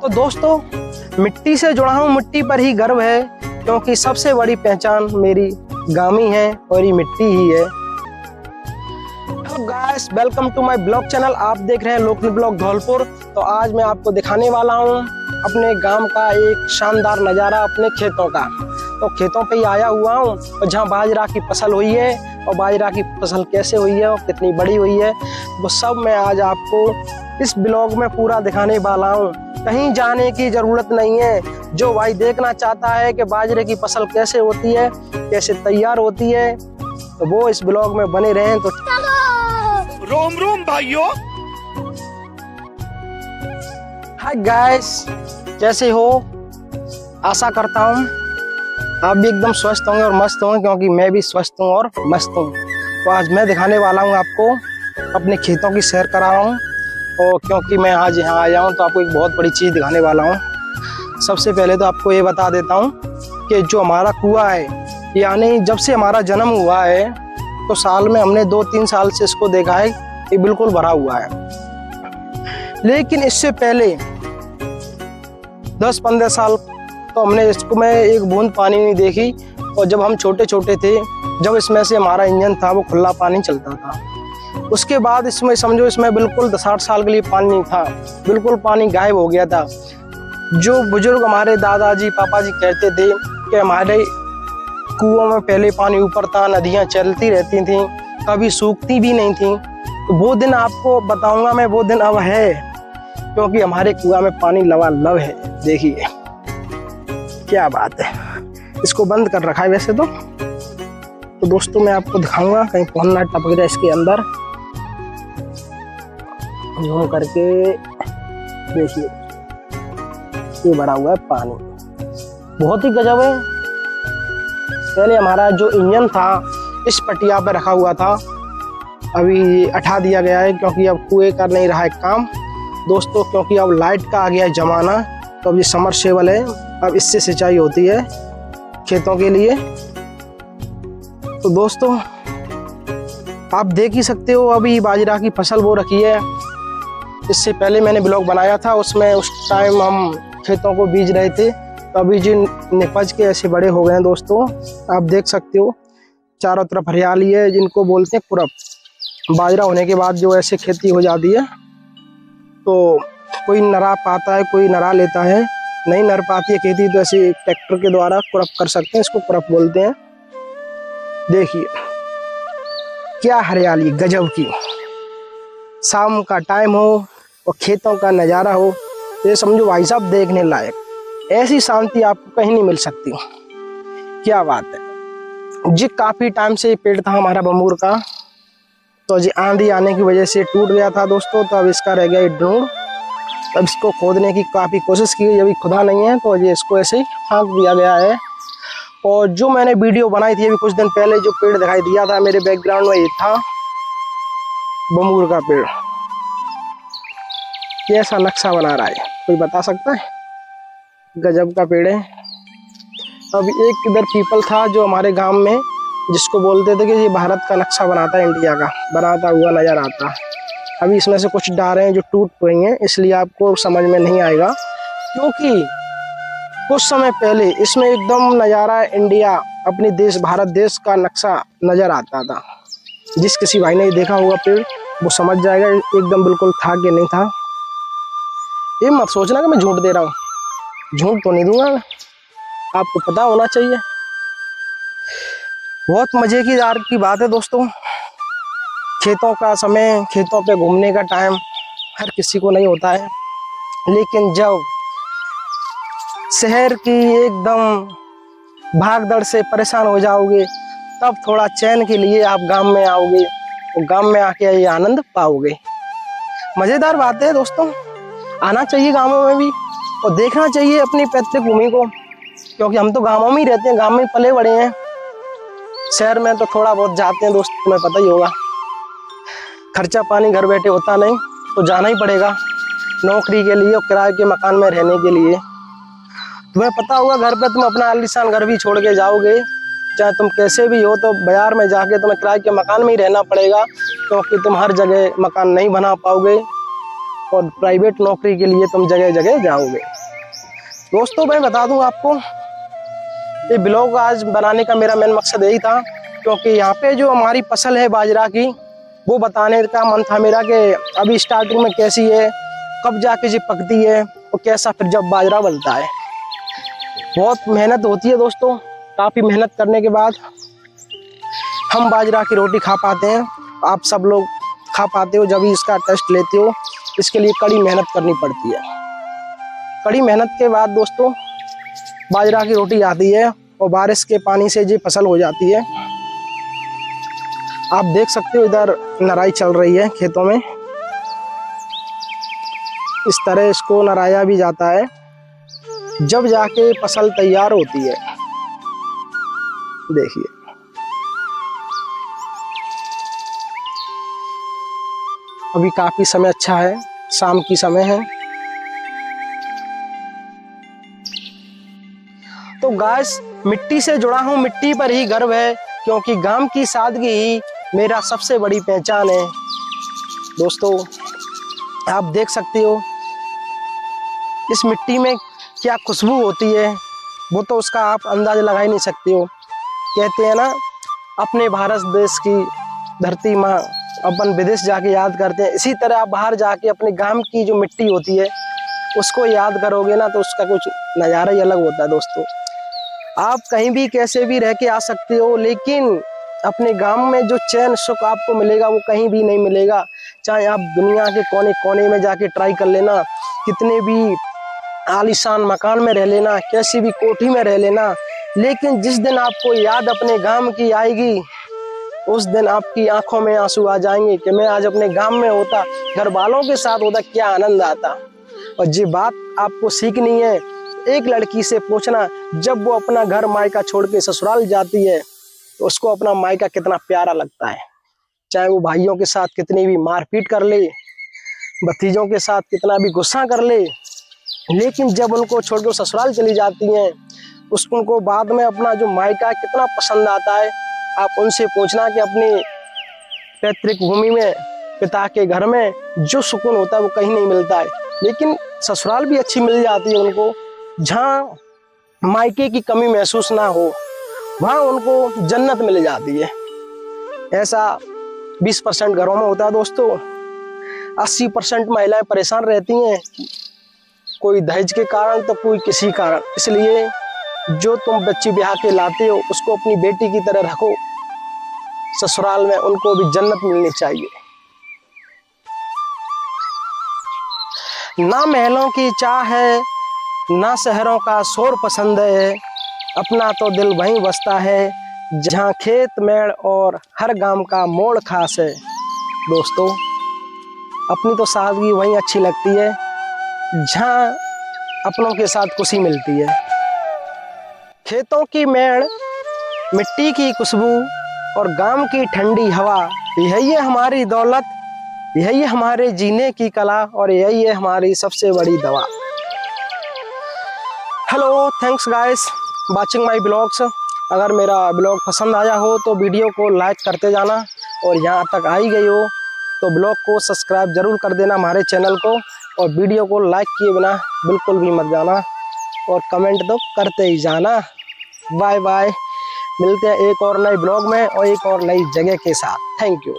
तो दोस्तों, मिट्टी से जुड़ा हूँ, मिट्टी पर ही गर्व है, क्योंकि सबसे बड़ी पहचान मेरी गामी है और ये मिट्टी ही है। Hello guys, welcome to my blog channel. आप देख रहे हैं लोकल ब्लॉग धौलपुर। तो आज मैं आपको दिखाने वाला हूँ अपने गांव का एक शानदार नज़ारा, अपने खेतों का। तो खेतों पे ही आया हुआ हूँ और जहाँ बाजरा की फसल हुई है, और बाजरा की फसल कैसे हुई है और कितनी बड़ी हुई है, वो सब मैं आज आपको इस ब्लॉग में पूरा दिखाने वाला हूँ। कहीं जाने की जरूरत नहीं है। जो भाई देखना चाहता है कि बाजरे की फसल कैसे होती है, कैसे तैयार होती है, तो वो इस ब्लॉग में बने रहें। तो रोम रोम भाइयों। हाय गाइस, कैसे हो? आशा करता हूँ आप भी एकदम स्वस्थ होंगे और मस्त होंगे, क्योंकि मैं भी स्वस्थ हूँ और मस्त हूँ। तो आज मैं दिखाने वाला हूँ आपको, अपने खेतों की सैर करा रहा हूँ। और क्योंकि मैं आज यहाँ आया हूँ तो आपको एक बहुत बड़ी चीज़ दिखाने वाला हूँ। सबसे पहले तो आपको ये बता देता हूँ कि जो हमारा कुआं है, यानी जब से हमारा जन्म हुआ है, तो साल में हमने 2-3 साल से इसको देखा है, ये बिल्कुल भरा हुआ है। लेकिन इससे पहले 10-15 साल तो हमने इसको में एक बूंद पानी नहीं देखी। और जब हम छोटे छोटे थे, जब इसमें से हमारा इंजन था, वो खुला पानी चलता था। उसके बाद इसमें समझो, इसमें बिल्कुल 60 साल के लिए पानी नहीं था, बिल्कुल पानी गायब हो गया था। जो बुजुर्ग हमारे दादाजी पापा जी कहते थे कि हमारे कुओं में पहले पानी ऊपर था, नदियाँ चलती रहती थीं, कभी सूखती भी नहीं थीं। तो वो दिन आपको बताऊंगा मैं, वो दिन अब है, क्योंकि हमारे कुआं में पानी लबालब है। देखिए क्या बात है। इसको बंद कर रखा है वैसे तो दोस्तों मैं आपको दिखाऊंगा, कहीं फोन ना टपक जाए इसके अंदर। झूम करके देखिए, ये भरा हुआ है पानी, बहुत ही गजब है। पहले हमारा जो इंजन था इस पटिया पे रखा हुआ था, अभी हटा दिया गया है, क्योंकि अब कुएं कर नहीं रहा है काम दोस्तों, क्योंकि अब लाइट का आ गया है जमाना। तो अब ये समरसेबल है, अब इससे सिंचाई होती है खेतों के लिए। तो दोस्तों आप देख ही सकते हो, अभी बाजरा की फसल बो रखी है। इससे पहले मैंने ब्लॉग बनाया था, उसमें उस टाइम हम खेतों को बीज रहे थे। तो अभी जो निपज के ऐसे बड़े हो गए हैं दोस्तों, आप देख सकते हो चारों तरफ हरियाली है, जिनको बोलते हैं कुरप। बाजरा होने के बाद जो ऐसे खेती हो जाती है, तो कोई नरा पाता है, कोई नरा लेता है, नहीं नर पाती है खेती, तो ऐसे ट्रैक्टर के द्वारा कुरप कर सकते हैं, इसको कुरप बोलते हैं। देखिए क्या हरियाली गजब की। शाम का टाइम हो और खेतों का नज़ारा हो, तो ये समझो भाई साहब देखने लायक। ऐसी शांति आपको कहीं नहीं मिल सकती। क्या बात है जी। काफ़ी टाइम से ये पेड़ था हमारा बमूर का, तो जी आंधी आने की वजह से टूट गया था दोस्तों। तो अब इसका रह गया ये ढूंढ। अब इसको खोदने की काफ़ी कोशिश की गई, अभी खुदा नहीं है, तो ये इसको ऐसे ही फाँक दिया गया है। और जो मैंने वीडियो बनाई थी अभी कुछ दिन पहले, जो पेड़ दिखाई दिया था मेरे बैकग्राउंड में, ये था बमूर का पेड़। कैसा नक्शा बना रहा है, कोई बता सकता है? गजब का पेड़ है। अब एक इधर पीपल था जो हमारे गांव में, जिसको बोलते थे कि ये भारत का नक्शा बनाता है, इंडिया का बनाता हुआ नजर आता। अभी इसमें से कुछ डालें हैं जो टूट गई हैं, इसलिए आपको समझ में नहीं आएगा, क्योंकि कुछ समय पहले इसमें एकदम नज़ारा इंडिया, अपने देश भारत देश का नक्शा नज़र आता था। जिस किसी भाई ने देखा होगा पेड़, वो समझ जाएगा एकदम बिल्कुल था कि नहीं था। ये मत सोचना कि मैं झूठ दे रहा हूँ, झूठ तो नहीं दूंगा मैं, आपको पता होना चाहिए। बहुत मज़े की दार की बात है दोस्तों। खेतों का समय, खेतों पे घूमने का टाइम हर किसी को नहीं होता है, लेकिन जब शहर की एकदम भागदौड़ से परेशान हो जाओगे, तब थोड़ा चैन के लिए आप गांव में आओगे, और गांव में आके ये आनंद पाओगे। मज़ेदार बात है दोस्तों, आना चाहिए गांवों में भी, और देखना चाहिए अपनी पैतृक भूमि को, क्योंकि हम तो गांवों में ही रहते हैं, गांव में पले बड़े हैं। शहर में तो थोड़ा बहुत जाते हैं दोस्त, तुम्हें पता ही होगा, खर्चा पानी घर बैठे होता नहीं, तो जाना ही पड़ेगा नौकरी के लिए और किराए के मकान में रहने के लिए। तुम्हें पता होगा, घर पे तुम अपना आलीशान घर भी छोड़ के जाओगे, चाहे तुम कैसे भी हो, तो बाजार में जाके तुम्हें किराए के मकान में ही रहना पड़ेगा, क्योंकि तुम हर जगह मकान नहीं बना पाओगे, और प्राइवेट नौकरी के लिए तुम जगह जगह जाओगे। दोस्तों मैं बता दूं आपको, ये ब्लॉग आज बनाने का मेरा मेन मकसद यही था, क्योंकि यहाँ पे जो हमारी फसल है बाजरा की, वो बताने का मन था मेरा कि अभी स्टार्टिंग में कैसी है, कब जाके जी पकती है और कैसा फिर जब बाजरा बनता है। बहुत मेहनत होती है दोस्तों, काफ़ी मेहनत करने के बाद हम बाजरा की रोटी खा पाते हैं। आप सब लोग खा पाते हो जब इसका टेस्ट लेते हो, इसके लिए कड़ी मेहनत करनी पड़ती है। कड़ी मेहनत के बाद दोस्तों बाजरा की रोटी आती है और बारिश के पानी से जी फसल हो जाती है। आप देख सकते हो इधर नराई चल रही है खेतों में, इस तरह इसको नराया भी जाता है जब जाके फसल तैयार होती है। देखिए अभी काफी समय अच्छा है, शाम की समय है। तो गाइस मिट्टी से जुड़ा हूँ, मिट्टी पर ही गर्व है, क्योंकि गांव की सादगी ही मेरा सबसे बड़ी पहचान है। दोस्तों आप देख सकते हो इस मिट्टी में क्या खुशबू होती है, वो तो उसका आप अंदाजा लगा ही नहीं सकते हो। कहते हैं ना, अपने भारत देश की धरती माँ अपन विदेश जाके याद करते हैं, इसी तरह आप बाहर जाके अपने गांव की जो मिट्टी होती है उसको याद करोगे ना, तो उसका कुछ नज़ारा ही अलग होता है। दोस्तों आप कहीं भी कैसे भी रह के आ सकते हो, लेकिन अपने गांव में जो चैन सुख आपको मिलेगा वो कहीं भी नहीं मिलेगा। चाहे आप दुनिया के कोने कोने में जाके ट्राई कर लेना, कितने भी आलीशान मकान में रह लेना, कैसी भी कोठी में रह लेना, लेकिन जिस दिन आपको याद अपने गांव की आएगी, उस दिन आपकी आंखों में आंसू आ जाएंगे कि मैं आज अपने गांव में होता, घर वालों के साथ होता, क्या आनंद आता। और ये बात आपको सीखनी है। एक लड़की से पूछना, जब वो अपना घर मायका छोड़ के ससुराल जाती है तो उसको अपना मायका कितना प्यारा लगता है। चाहे वो भाइयों के साथ कितनी भी मारपीट कर ले, भतीजों के साथ कितना भी गुस्सा कर ले, लेकिन जब उनको छोड़ के ससुराल चली जाती हैं, उनको बाद में अपना जो मायका कितना पसंद आता है। आप उनसे पूछना कि अपनी पैतृक भूमि में, पिता के घर में जो सुकून होता है वो कहीं नहीं मिलता है। लेकिन ससुराल भी अच्छी मिल जाती है उनको, जहाँ मायके की कमी महसूस ना हो, वहाँ उनको जन्नत मिल जाती है। ऐसा 20% घरों में होता है दोस्तों। 80% महिलाएं परेशान रहती हैं, कोई दहेज के कारण तो कोई किसी कारण। इसलिए जो तुम बच्ची ब्याह के लाते हो उसको अपनी बेटी की तरह रखो, ससुराल में उनको भी जन्नत मिलनी चाहिए। ना महलों की चाह है, ना शहरों का शोर पसंद है, अपना तो दिल वहीं बसता है जहाँ खेत मेड़ और हर गांव का मोड़ खास है। दोस्तों अपनी तो सादगी वहीं अच्छी लगती है जहाँ अपनों के साथ खुशी मिलती है। खेतों की मेड़, मिट्टी की खुशबू और गांव की ठंडी हवा, यही है हमारी दौलत, यही है हमारे जीने की कला और यही है हमारी सबसे बड़ी दवा। Hello, thanks guys watching my blogs. अगर मेरा ब्लॉग पसंद आया हो तो वीडियो को लाइक करते जाना, और यहाँ तक आई गई हो तो ब्लॉग को सब्सक्राइब जरूर कर देना हमारे चैनल को, और वीडियो को लाइक किए बिना बिल्कुल भी मत जाना, और कमेंट तो करते ही जाना। बाय बाय, मिलते हैं एक और नए ब्लॉग में और एक और नई जगह के साथ। Thank you.